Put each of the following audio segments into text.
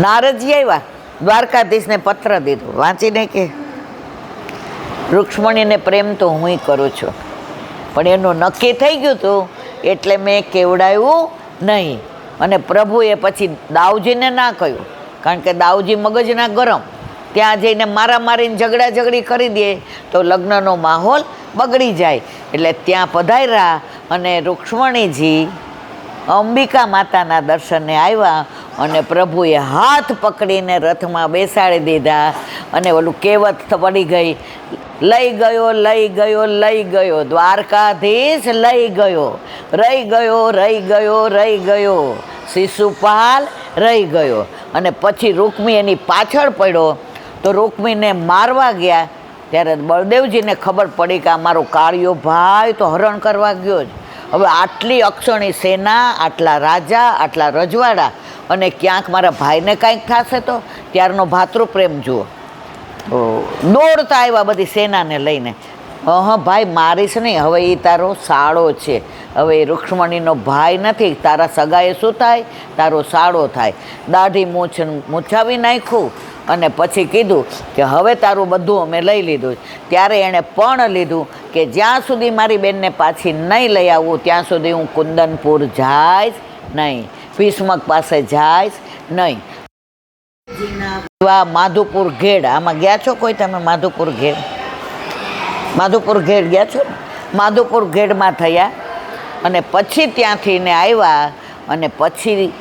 નારદજી આવ્યા, દ્વારકાધીશને પત્ર દીધો વાંચીને કે રૂક્ષ્મણીને પ્રેમ તો હું કરું છું, પણ એનું નક્કી થઈ ગયું હતું એટલે મેં કેવડાવ્યું નહીં. અને પ્રભુએ પછી દાઉજીને ના કહ્યું, કારણ કે દાઉજી મગજના ગરમ, ત્યાં જઈને મારીને ઝઘડી કરી દે તો લગ્નનો માહોલ બગડી જાય. એટલે ત્યાં પધાર્યા અને રૂક્ષ્મણીજી અંબિકા માતાના દર્શને આવ્યા અને પ્રભુએ હાથ પકડીને રથમાં બેસાડી દીધા. અને ઓલું કહેવત પડી ગઈ, લઈ ગયો દ્વારકાધીશ લઈ ગયો, રહી ગયો શિશુપાલ રહી ગયો. અને પછી રૂકમી એની પાછળ પડ્યો તો રૂકમીને મારવા ગયા ત્યારે બળદેવજીને ખબર પડી કે આ મારો કાળિયો ભાઈ તો હરણ કરવા ગયો જ. હવે આટલી અક્ષણી સેના, આટલા રાજા, આટલા રજવાડા, અને ક્યાંક મારા ભાઈને કાંઈક થશે તો ત્યારનો ભાતૃપ્રેમ જુઓ. દોડતા આવ્યા બધી સેનાને લઈને. ભાઈ મારીશ નહીં, હવે એ તારો સાળો છે, હવે એ રૂક્ષ્મણીનો ભાઈ નથી, તારા સગાએ શું થાય, તારો સાળો થાય. દાઢી મૂછાવી નાખ્યું અને પછી કીધું કે હવે તારું બધું અમે લઈ લીધું. ત્યારે એણે પણ લીધું કે જ્યાં સુધી મારી બેનને પાછી નહીં લઈ આવું ત્યાં સુધી હું કુંદનપુર જાઈશ નહીં, ભીષ્મક પાસે જાઈશ નહીં. માધુપુર ઘેડ, આમાં ગયા છો કોઈ તમે? માધુપુર ઘેડ ગયા છો? માધુપુર ઘેડમાં થયા અને પછી ત્યાંથી ને આવ્યા. અને પછી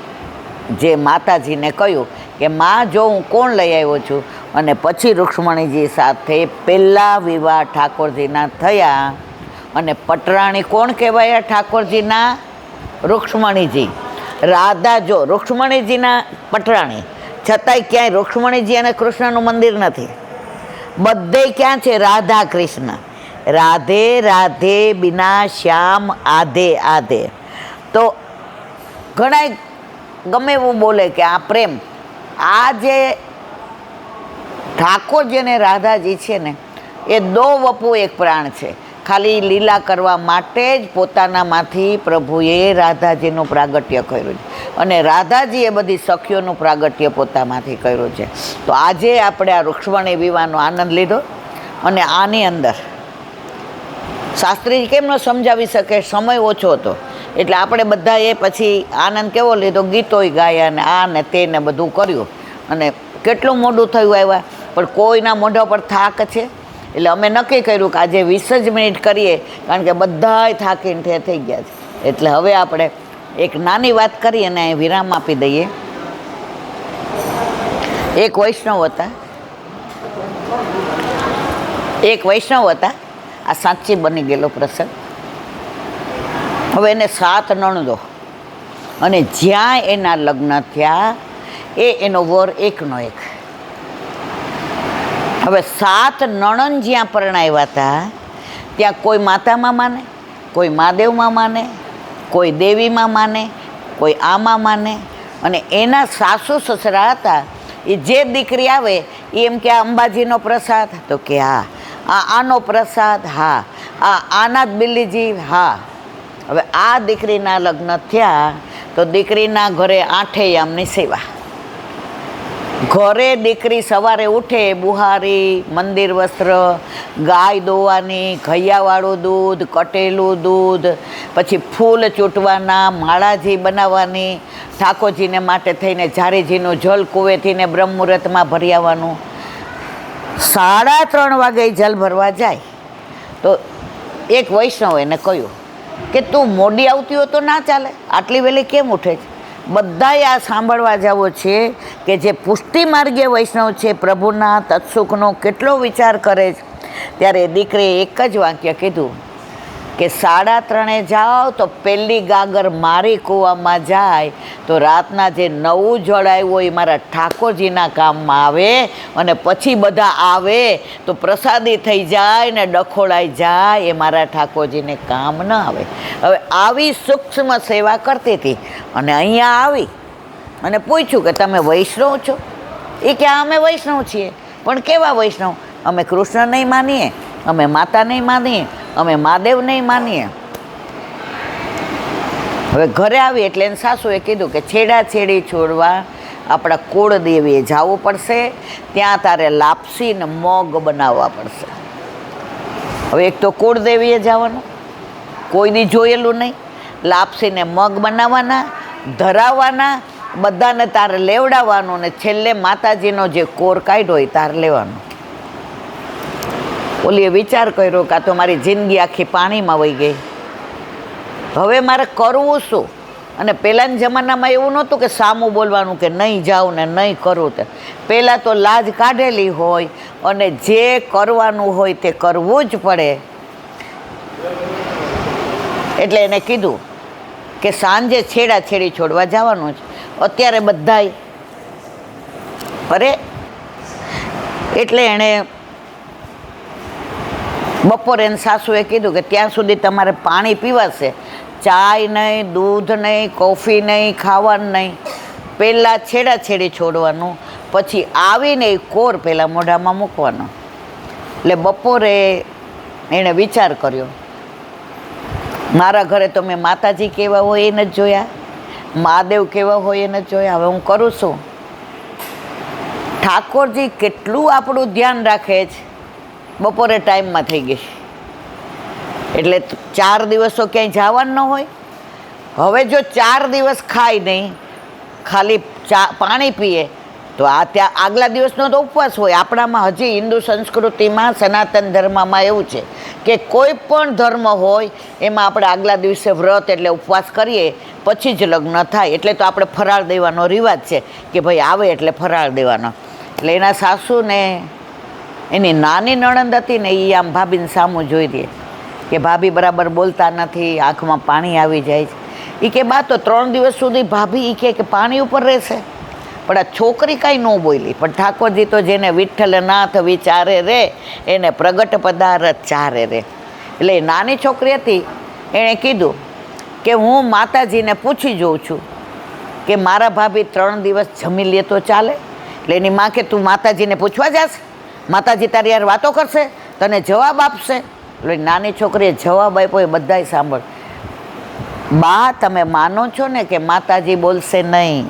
જે માતાજીને કહ્યું કે માં જો હું કોણ લઈ આવ્યો છું. અને પછી રૂક્ષ્મણીજી સાથે પહેલા વિવાહ ઠાકોરજીના થયા. અને પટરાણી કોણ કહેવાયા ઠાકોરજીના? રૂક્ષ્મણીજી. રાધા જો રૂક્ષ્મણીજીના પટરાણી, છતાંય ક્યાંય રૂક્ષ્મણીજી અને કૃષ્ણનું મંદિર નથી. બધે ક્યાં છે? રાધા કૃષ્ણ. રાધે રાધે બિના શ્યામ આધે આધે. તો ઘણા ગમે એવું બોલે કે આ પ્રેમ, આ જે ઠાકોરજી અને રાધાજી છે ને એ દો વપુ એક પ્રાણ છે. ખાલી લીલા કરવા માટે જ પોતાનામાંથી પ્રભુએ રાધાજીનું પ્રાગટ્ય કર્યું છે અને રાધાજીએ બધી સખીઓનું પ્રાગટ્ય પોતામાંથી કર્યું છે. તો આજે આપણે આ રૂક્ષ્મણી વિવાહનો આનંદ લીધો. અને આની અંદર શાસ્ત્રી કેમ ન સમજાવી શકે, સમય ઓછો હતો એટલે આપણે બધાએ પછી આનંદ કેવો લીધો, ગીતોય ગાયા ને આ ને તે ને બધું કર્યું. અને કેટલું મોડું થયું આવ્યા, પણ કોઈના મોઢા પર થાક છે. એટલે અમે નક્કી કર્યું કે આજે 20 જ મિનિટ કરીએ, કારણ કે બધાય થાકીને થઈ ગયા છે. એટલે હવે આપણે એક નાની વાત કરી અને વિરામ આપી દઈએ. એક વૈષ્ણવ હતા, આ સાચી બની ગયેલો પ્રસંગ. હવે એને 7 નણંદો, અને જ્યાં એના લગ્ન થયા એનો વર એકનો એક. હવે 7 નણંદ જ્યાં પરણાવ્યા હતા ત્યાં કોઈ માતામાં માને, કોઈ મહાદેવમાં માને, કોઈ દેવીમાં માને, કોઈ આમાં માને. અને એના સાસુ સસરા હતા એ જે દીકરી આવે એ એમ કે આ અંબાજીનો પ્રસાદ, તો કે હા. આનો પ્રસાદ, હા. આના જ બિલ્લીજી, હા. હવે આ દીકરીના લગ્ન થયા તો દીકરીના ઘરે 8 યામની સેવા. ઘરે દીકરી સવારે ઉઠે, બુહારી, મંદિર વસ્ત્ર, ગાય દોવાની, ઘૈયાવાળું દૂધ, કટેલું દૂધ, પછી ફૂલ ચૂંટવાના, માળાજી બનાવવાની, ઠાકોરજીને માટે થઈને ઝારીજીનું જલ કુવેથીને બ્રહ્મ મુહૂર્તમાં ભરી આવવાનું. 3:30 વાગે જલ ભરવા જાય તો એક વૈષ્ણવ એને કહ્યું કે તું મોડી આવતી હોય તો ના ચાલે, આટલી વહેલી કેમ ઉઠે છે? બધાએ આ સાંભળવા જવો છે કે જે પુષ્ટિ માર્ગીય વૈષ્ણવ છે પ્રભુના તત્સુખનો કેટલો વિચાર કરે છે. ત્યારે દીકરીએ એક જ વાક્ય કીધું કે 3:30 જાઓ તો પહેલી ગાગર મારી કૂવામાં જાય તો રાતના જે નવું જળ આવ્યું હોય એ મારા ઠાકોરજીના કામમાં આવે, અને પછી બધા આવે તો પ્રસાદી થઈ જાય ને ડખોળાઈ જાય એ મારા ઠાકોરજીને કામ ન આવે. હવે આવી સૂક્ષ્મ સેવા કરતી હતી અને અહીંયા આવી અને પૂછ્યું કે તમે વૈષ્ણવ છો? એ કે અમે વૈષ્ણવ છીએ, પણ કેવા વૈષ્ણવ? અમે કૃષ્ણ નહીં માનીએ, અમે માતા નહીં માનીએ, અમે મહાદેવ નહીં માનીએ. હવે ઘરે આવી એટલે એને સાસુએ કીધું કે છેડા છેડી છોડવા આપણા કુળદેવીએ જવું પડશે, ત્યાં તારે લાપસી ને મગ બનાવવા પડશે. હવે એક તો કુળદેવીએ જવાનું, કોઈ દી જોયેલું નહીં, લાપસીને મગ બનાવવાના, ધરાવવાના, બધાને તારે લેવડાવવાનું, ને છેલ્લે માતાજીનો જે કોર કાઢ્યો હોય તારે લેવાનો. ઓલીએ વિચાર કર્યો કે આ તો મારી જિંદગી આખી પાણીમાં વહી ગઈ, હવે મારે કરવું શું? અને પહેલાંના જમાનામાં એવું નહોતું કે સામું બોલવાનું કે નહીં જાઉં ને નહીં કરું. તે પહેલાં તો લાજ કાઢેલી હોય અને જે કરવાનું હોય તે કરવું જ પડે. એટલે એને કીધું કે સાંજે છેડાછેડી છોડવા જવાનું છે. અત્યારે બધાય અરે એટલે એણે બપોરે એને સાસુએ કીધું કે ત્યાં સુધી તમારે પાણી પીવાશે, ચાય નહીં, દૂધ નહીં, કોફી નહીં, ખાવાનું નહીં. પહેલાં છેડાછેડી છોડવાનું, પછી આવીને એ કોર પહેલાં મોઢામાં મૂકવાનો. એટલે બપોરે એણે વિચાર કર્યો, મારા ઘરે તો મેં માતાજી કેવા હોય એ નથી જોયા, મહાદેવ કેવા હોય એ નથી જોયા, હવે હું કરું છું? ઠાકોરજી કેટલું આપણું ધ્યાન રાખે છે. બપોરે ટાઈમમાં થઈ ગઈ, એટલે 4 દિવસો ક્યાંય જવાનું ન હોય. હવે જો 4 દિવસ ખાય નહીં, ખાલી પાણી પીએ, તો આ ત્યાં આગલા દિવસનો તો ઉપવાસ હોય. આપણામાં હજી હિન્દુ સંસ્કૃતિમાં, સનાતન ધર્મમાં એવું છે કે કોઈ પણ ધર્મ હોય એમાં આપણે આગલા દિવસે વ્રત એટલે ઉપવાસ કરીએ, પછી જ લગ્ન થાય. એટલે તો આપણે ફરાળ દેવાનો રિવાજ છે કે ભાઈ આવે એટલે ફરાળ દેવાનો. એટલે એના સાસુને એની નાની નણંદ હતી ને, એ આમ ભાભીને સામું જોઈ દે કે ભાભી બરાબર બોલતા નથી, આંખમાં પાણી આવી જાય છે. એ કે બા તો 3 દિવસ સુધી ભાભી એ કે પાણી ઉપર રહેશે. પણ આ છોકરી કાંઈ ન બોલી. પણ ઠાકોરજી તો જેને વિઠ્ઠલનાથ વિચારે રે એને પ્રગટ પદાર્થ ચારે રે. એટલે એ નાની છોકરી હતી, એણે કીધું કે હું માતાજીને પૂછી જોઉં છું કે મારા ભાભી 3 દિવસ જમી લે તો ચાલે. એટલે એની માં કે તું માતાજીને પૂછવા જાશ, માતાજી તારી યાર વાતો કરશે, તને જવાબ આપશે. એટલે નાની છોકરીએ જવાબ આપ્યો, એ બધાય સાંભળ. બા તમે માનો છો ને કે માતાજી બોલશે નહીં,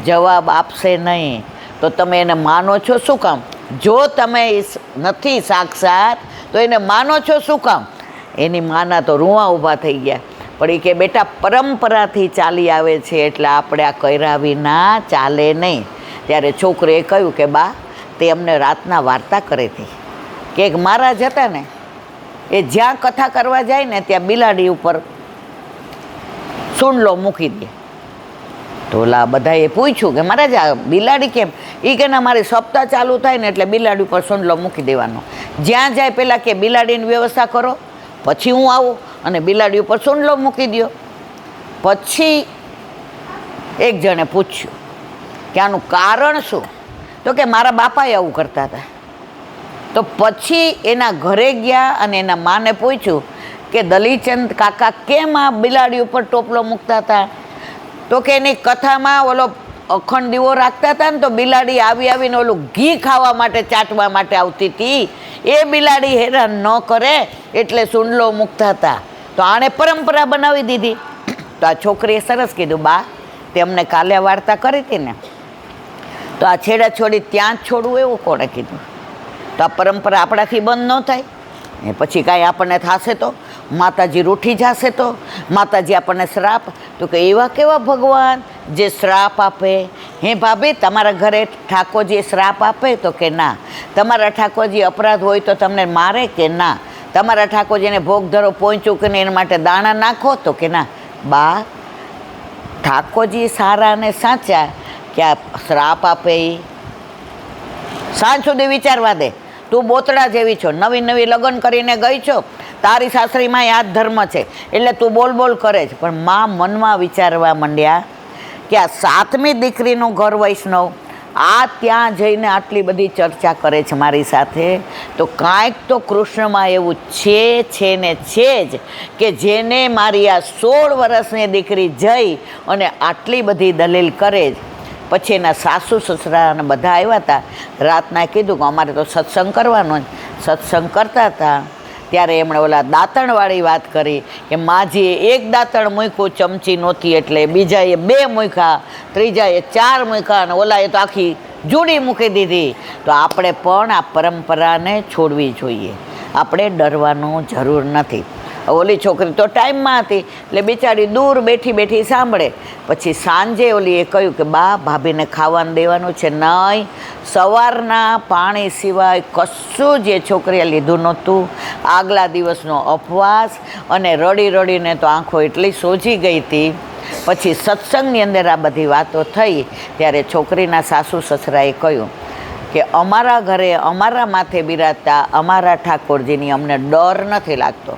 જવાબ આપશે નહીં, તો તમે એને માનો છો શું કામ? જો તમે નથી સાક્ષાત તો એને માનો છો શું કામ? એની માના તો રૂંવા ઊભા થઈ ગયા. પણ એ કે બેટા પરંપરાથી ચાલી આવે છે, એટલે આપણે આ કર્યા વિના ચાલે નહીં. ત્યારે છોકરીએ કહ્યું કે બા તે અમને રાતના વાર્તા કરી હતી કે એક મહારાજ હતા ને, એ જ્યાં કથા કરવા જાય ને ત્યાં બિલાડી ઉપર સૂંડલો મૂકી દે. તો ઓલા બધાએ પૂછ્યું કે મહારાજ આ બિલાડી કેમ? એ કે ના મારી સપ્તાહ ચાલુ થાય ને એટલે બિલાડી ઉપર સૂંડલો મૂકી દેવાનો. જ્યાં જાય પહેલાં કે બિલાડીની વ્યવસ્થા કરો, પછી હું આવું, અને બિલાડી ઉપર સૂંડલો મૂકી દો. પછી એક જણે પૂછ્યું કે આનું કારણ શું? તો કે મારા બાપાએ આવું કરતા હતા. તો પછી એના ઘરે ગયા અને એના માને પૂછ્યું કે દલીચંદ કાકા કેમ આ બિલાડી ઉપર ટોપલો મૂકતા હતા? તો કે એની કથામાં ઓલો અખંડ દીવો રાખતા હતા ને, તો બિલાડી આવી આવીને ઓલું ઘી ખાવા માટે, ચાટવા માટે આવતી હતી. એ બિલાડી હેરાન ન કરે એટલે સૂંડલો મૂકતા હતા. તો આણે પરંપરા બનાવી દીધી. તો આ છોકરીએ સરસ કીધું, બા તે અમને કાલે વાર્તા કરી હતી ને, તો આ છેડાછોડી ત્યાં જ છોડવું એવું કોણે કીધું? તો આ પરંપરા આપણાથી બંધ ન થાય. એ પછી કાંઈ આપણને થશે તો, માતાજી રૂઠી જશે તો, માતાજી આપણને શ્રાપ. તો કે એવા કેવા ભગવાન જે શ્રાપ આપે? હે ભાભી તમારા ઘરે ઠાકોરજી શ્રાપ આપે? તો કે ના. તમારા ઠાકોરજી અપરાધ હોય તો તમને મારે? કે ના. તમારા ઠાકોરજીને ભોગ ધરો પહોંચ્યું કે એના માટે દાણા નાખો? તો કે ના. બા ઠાકોરજી સારા અને સાચા, કે આ શ્રાપ આપે એ સાંજ સુધી વિચારવા દે. તું બોતડા જેવી છો, નવી નવી લગ્ન કરીને ગઈ છો, તારી સાસરીમાં આ જ ધર્મ છે એટલે તું બોલ બોલ કરે છે. પણ માં મનમાં વિચારવા માંડ્યા કે આ 7મી દીકરીનું ઘર વૈષ્ણવ આ ત્યાં જઈને આટલી બધી ચર્ચા કરે છે મારી સાથે, તો કાંઈક તો કૃષ્ણમાં એવું છે ને છે જ કે જેને મારી આ 16 વર્ષની દીકરી જઈ અને આટલી બધી દલીલ કરે જ. પછી એના સાસુ સસરા અને બધા આવ્યા હતા. રાતના કીધું કે અમારે તો સત્સંગ કરવાનો જ. સત્સંગ કરતા હતા ત્યારે એમણે ઓલા દાંતણવાળી વાત કરી કે માજીએ એક દાંતણ મૂક્યું ચમચી નહોતી એટલે બીજાએ 2 મૂક્યા, ત્રીજાએ 4 મૂક્યા અને ઓલાએ તો આખી જોડી મૂકી દીધી. તો આપણે પણ આ પરંપરાને છોડવી જોઈએ. આપણે ડરવાનું જરૂર નથી. ઓલી છોકરી તો ટાઈમમાં હતી એટલે બિચારી દૂર બેઠી બેઠી સાંભળે. પછી સાંજે ઓલીએ કહ્યું કે બા ભાભીને ખાવાનું દેવાનું છે. નહીં, સવારના પાણી સિવાય કશું જ એ છોકરીએ લીધું નહોતું. આગલા દિવસનો ઉપવાસ અને રડી રડીને તો આંખો એટલી સોજી ગઈ હતી. પછી સત્સંગની અંદર આ બધી વાતો થઈ ત્યારે છોકરીના સાસુ સસરાએ કહ્યું કે અમારા ઘરે અમારા માથે બિરાજતા અમારા ઠાકોરજીની અમને ડર નથી લાગતો,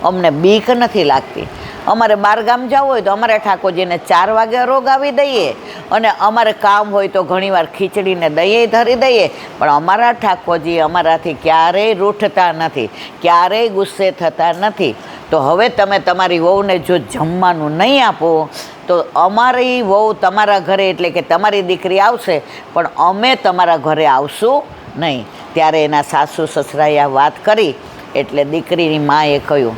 અમને બીક નથી લાગતી. અમારે બહારગામ જવું હોય તો અમારે ઠાકોરજીને 4 વાગે રોગ આવી દઈએ અને અમારે કામ હોય તો ઘણીવાર ખીચડીને દઈએ ધરી દઈએ, પણ અમારા ઠાકોરજી અમારાથી ક્યારેય રૂઠતા નથી, ક્યારેય ગુસ્સે થતા નથી. તો હવે તમે તમારી વહુને જો જમવાનું નહીં આપો તો અમારી વહુ તમારા ઘરે એટલે કે તમારી દીકરી આવશે પણ અમે તમારા ઘરે આવશું નહીં. ત્યારે એના સાસુ સસરાએ આ વાત કરી એટલે દીકરીની માએ કહ્યું,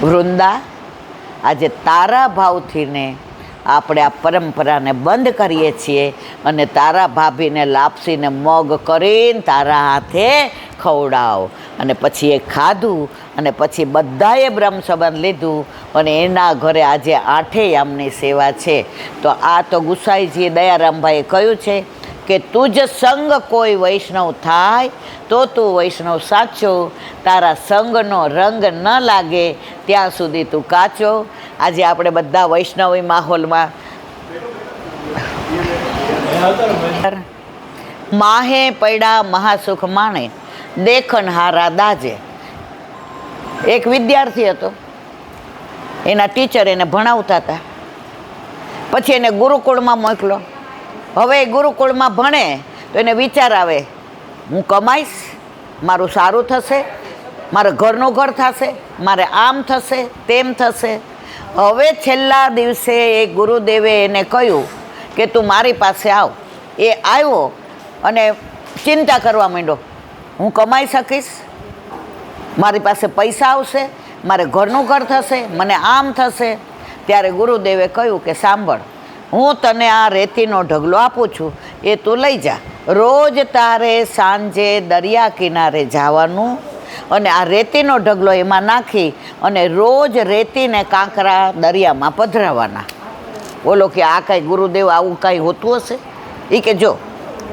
વૃંદા, આજે તારા ભાવથી ને આપણે આ પરંપરાને બંધ કરીએ છીએ અને તારા ભાભીને લાપસીને મગ કરીને તારા હાથે ખવડાવ. અને પછી એ ખાધું અને પછી બધાએ બ્રહ્મ સંબંધ લીધું અને એના ઘરે આજે 8 યામની સેવા છે. તો આ તો ગુસાઈજીએ દયારામભાઈએ કહ્યું છે કે તુજ સંગ કોઈ વૈષ્ણવ થાય તો તું વૈષ્ણવ સાચો, તારા સંગનો રંગ ન લાગે ત્યાં સુધી તું કાચો. આજે આપણે બધા વૈષ્ણવી માહોલમાં માહે પડ્યા મહાસુખ માણે દેખન હારા દાજે. એક વિદ્યાર્થી હતો, એના ટીચર એને ભણાવતા હતા. પછી એને ગુરુકુળમાં મોકલો. હવે ગુરુકુળમાં ભણે તો એને વિચાર આવે, હું કમાઈશ, મારું સારું થશે, મારે ઘરનું ઘર થશે, મારે આમ થશે તેમ થશે. હવે છેલ્લા દિવસે એ ગુરુદેવે એને કહ્યું કે તું મારી પાસે આવ. એ આવ્યો અને ચિંતા કરવા માંડ્યો, હું કમાઈ શકીશ, મારી પાસે પૈસા આવશે, મારે ઘરનું ઘર થશે, મને આમ થશે. ત્યારે ગુરુદેવે કહ્યું કે સાંભળ, હું તને આ રેતીનો ઢગલો આપું છું, એ તું લઈ જા. રોજ તારે સાંજે દરિયા કિનારે જવાનું અને આ રેતીનો ઢગલો એમાં નાખી અને રોજ રેતીને કાંકરા દરિયામાં પધરાવવાના. બોલો કે આ કાંઈ ગુરુદેવ આવું કાંઈ હોતું હશે? એ કે જો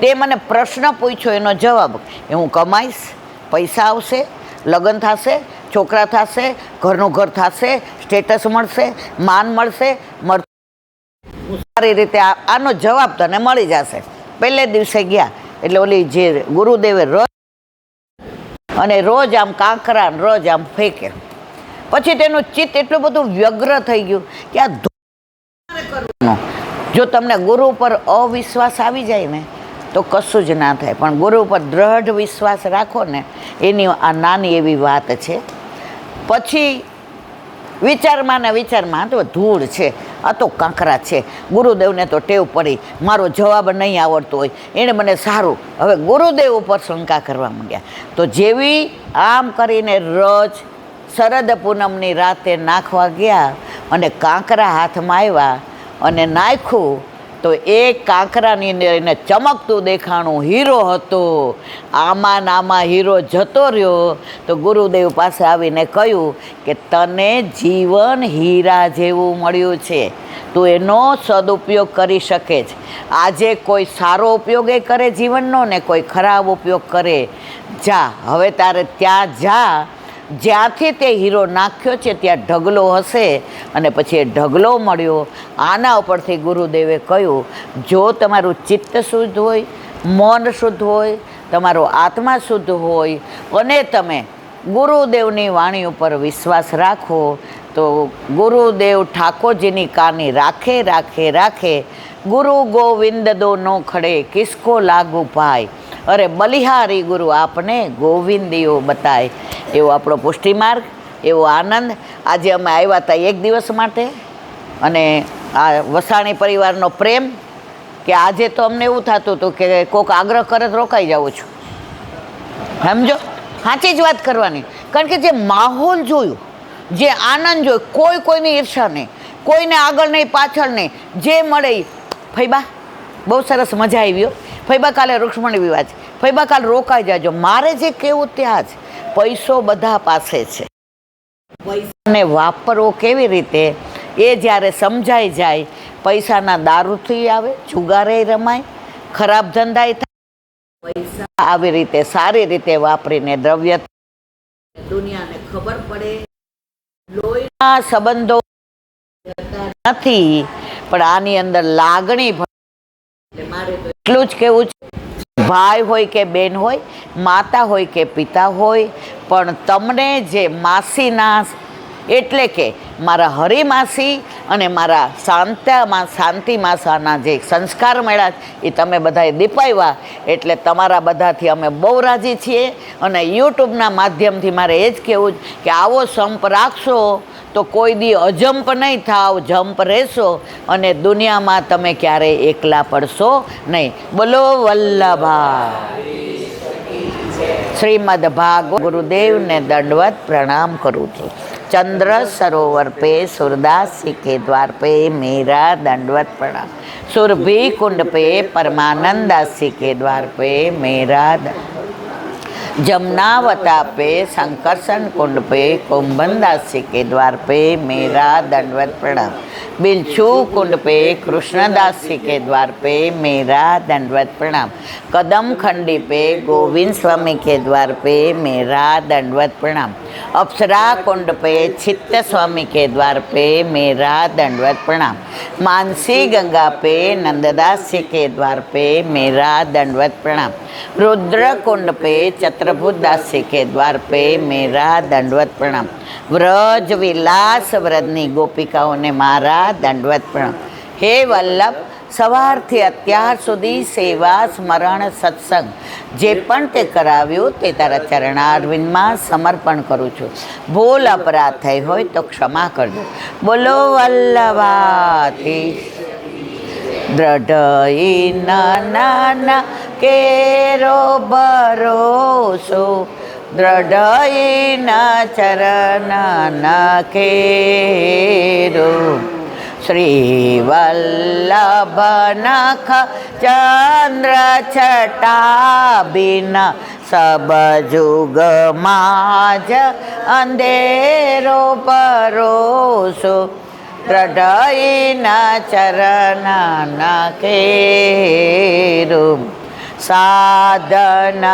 તે મને પ્રશ્ન પૂછ્યો એનો જવાબ, એ હું કમાઈશ, પૈસા આવશે, લગ્ન થશે, છોકરા થશે, ઘરનું ઘર થશે, સ્ટેટસ મળશે, માન મળશે, સારી રીતે આનો જવાબ તને મળી જશે. પહેલે દિવસે ગયા એટલે ઓલી જે ગુરુદેવે રોજ અને રોજ આમ કાંકરા રોજ આમ ફેંકે. પછી તેનું ચિત્ત એટલું બધું વ્યગ્ર થઈ ગયું કે આ જો તમને ગુરુ પર અવિશ્વાસ આવી જાય ને તો કશું જ ના થાય, પણ ગુરુ પર દ્રઢ વિશ્વાસ રાખો ને એની આ નાની એવી વાત છે. પછી વિચારમાં ને વિચારમાં તો ધૂળ છે, આ તો કાંકરા છે, ગુરુદેવને તો ટેવ પડી, મારો જવાબ નહીં આવડતો હોય, એણે મને સારું. હવે ગુરુદેવ ઉપર શંકા કરવા માંડ્યા. તો જેવી આમ કરીને રોજ શરદ પૂનમની રાતે નાખવા ગયા અને કાંકરા હાથમાં આવ્યા અને નાખ્યું તો એ કાંકરાની અંદર એને ચમકતું દેખાણું હીરો હતો. આમાં નામાં હીરો જતો રહ્યો તો ગુરુદેવ પાસે આવીને કહ્યું કે તને જીવન હીરા જેવું મળ્યું છે, તું એનો સદુપયોગ કરી શકે છે. આજે કોઈ સારો ઉપયોગ એ કરે જીવનનો ને કોઈ ખરાબ ઉપયોગ કરે. જા હવે તારે ત્યાં જા જ્યાંથી તે હીરો નાખ્યો છે ત્યાં ઢગલો હશે અને પછી એ ઢગલો મળ્યો. આના ઉપરથી ગુરુદેવે કહ્યું, જો તમારું ચિત્ત શુદ્ધ હોય, મન શુદ્ધ હોય, તમારો આત્મા શુદ્ધ હોય અને તમે ગુરુદેવની વાણી ઉપર વિશ્વાસ રાખો તો ગુરુદેવ ઠાકોરજીની કાની રાખે રાખે રાખે. ગુરુ ગોવિંદ દો નો ખડે કિસકો લાગુ પાય, અરે બલિહારી ગુરુ આપને ગોવિંદીઓ બતાય. એવો આપણો પુષ્ટિ માર્ગ, એવો આનંદ. આજે અમે આવ્યા હતા એક દિવસ માટે અને આ વસાણી પરિવારનો પ્રેમ કે આજે તો અમને એવું થતું હતું કે કોઈક આગ્રહ કરે તો રોકાઈ જાઉં છું, સમજો. સાચી જ વાત કરવાની. કારણ કે જે માહોલ જોયું, જે આનંદ જોયો, કોઈ કોઈની ઈર્ષા નહીં, કોઈને આગળ નહીં પાછળ નહીં, જે મળે એ. ફઈબા બહુ સરસ મજા આવી હો. ફઈબા કાલે રૂક્ષ્મણી વિવાહ છે, ફઈબા કાલે રોકાઈ જાજો. મારે જે કહેવું ત્યાં જ, પૈસો બધા પાસે છે, પૈસાને વાપરવો કેવી રીતે એ જ્યારે સમજાઈ જાય, પૈસાના દારૂથી આવે, જુગારે રમાય, ખરાબ ધંધાય થાય, પૈસા આવી રીતે સારી રીતે વાપરીને દ્રવ્ય દુનિયાને ખબર પડે. લોહીના સંબંધો નથી, પણ આની અંદર લાગણી. મારે તો એટલું જ કહેવું છે, ભાઈ હોય કે બેન હોય, માતા હોય કે પિતા હોય, પણ તમને જે માસીના એટલે કે મારા હરિમાસી અને મારા શાંતિ માસાના જે સંસ્કાર મળ્યા એ તમે બધાએ દીપાવ્યા, એટલે તમારા બધાથી અમે બહુ રાજી છીએ. અને યુટ્યુબના માધ્યમથી મારે એ જ કહેવું કે આવો સંપ રાખશો તો કોઈ દી અજંપ નહીં થાવ, જંપ રહેશો અને દુનિયામાં તમે ક્યારેય એકલા પડશો નહીં. બોલો વલ્લભા શ્રીમદ ભાગવત. ગુરુદેવને દંડવત પ્રણામ કરું છું. चंद्र सरोवर पे सूरदास जी के द्वार पे मेरा दंडवत प्रणाम. सुरभि कुंड पे परमानंद दास जी के द्वार पे मेरा जमुनावता पे संकर्षण कुंड पे कुंभन दास जी के द्वार पे मेरा दंडवत प्रणाम. बिलछू कुंड पे कृष्णदास जी के द्वार पे मेरा दंडवत प्रणाम. कदम खंडी पे गोविंद स्वामी के द्वार पे मेरा दंडवत प्रणाम. अप्सरा कुंड पे चित्त स्वामी के द्वार पे मेरा दंडवत प्रणाम. मानसी गंगा पे नंददास जी के द्वार पे मेरा दंडवत प्रणाम. रुद्र कुंड पे चत्रभुज दास जी के द्वार पे मेरा दंडवत प्रणाम. व्रज विलास व्रजनी गोपिकाओं ने मारा दंडवत प्रणाम. हे वल्लभ, સવારથી અત્યાર સુધી સેવા સ્મરણ સત્સંગ જે પણ તે કરાવ્યું તે તારા ચરણારવિંદમાં સમર્પણ કરું છું. ભૂલ અપરાધ થઈ હોય તો ક્ષમા કરજો. બોલો વલ્લભાથી દ્રઢ નાના કેરો ભરોસો, દ્રઢ ચરણા કેરો. श्री वल्लभ नख चंद्र छटा बिना सब जुग माज अंधेरो परोसो, दृढ़ चरण केरो. साधन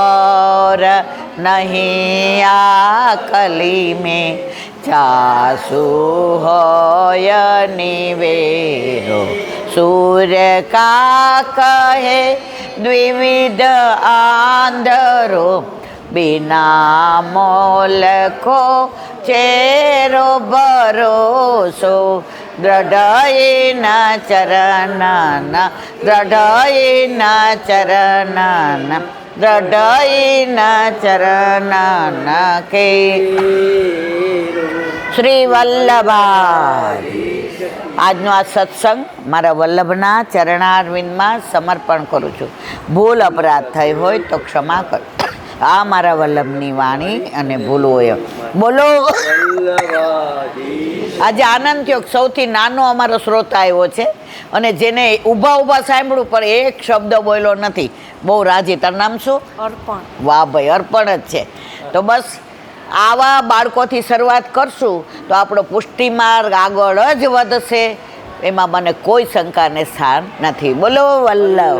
और नहीं आकली में चासु होय निवेरो. सूर्य का कहे द्विविध आंधरो, बिना मोल को चेरो भरोसो. दृढ़ चरण दृढ़ चरण दृढ़ चरण के. શ્રી વલ્લભા. આજનો આ સત્સંગ મારા વલ્લભના ચરણારવિંદમાં સમર્પણ કરું છું. ભૂલ અપરાધ થઈ હોય તો ક્ષમા કરો. આ મારા વલ્લભની વાણી અને ભૂલ હોય. બોલો. આજે આનંદ થયો. સૌથી નાનો અમારો શ્રોતા આવ્યો છે અને જેને ઊભા ઊભા સાંભળ્યું પણ એક શબ્દ બોલ્યો નથી. બહુ રાજી. તારું નામ શું? અર્પણ. વાહ ભાઈ, અર્પણ જ છે. તો બસ આવા બાળકોથી શરૂઆત કરશું તો આપણો પુષ્ટિ માર્ગ આગળ જ વધશે, એમાં મને કોઈ શંકાને સ્થાન નથી. બોલો વલ્લભ.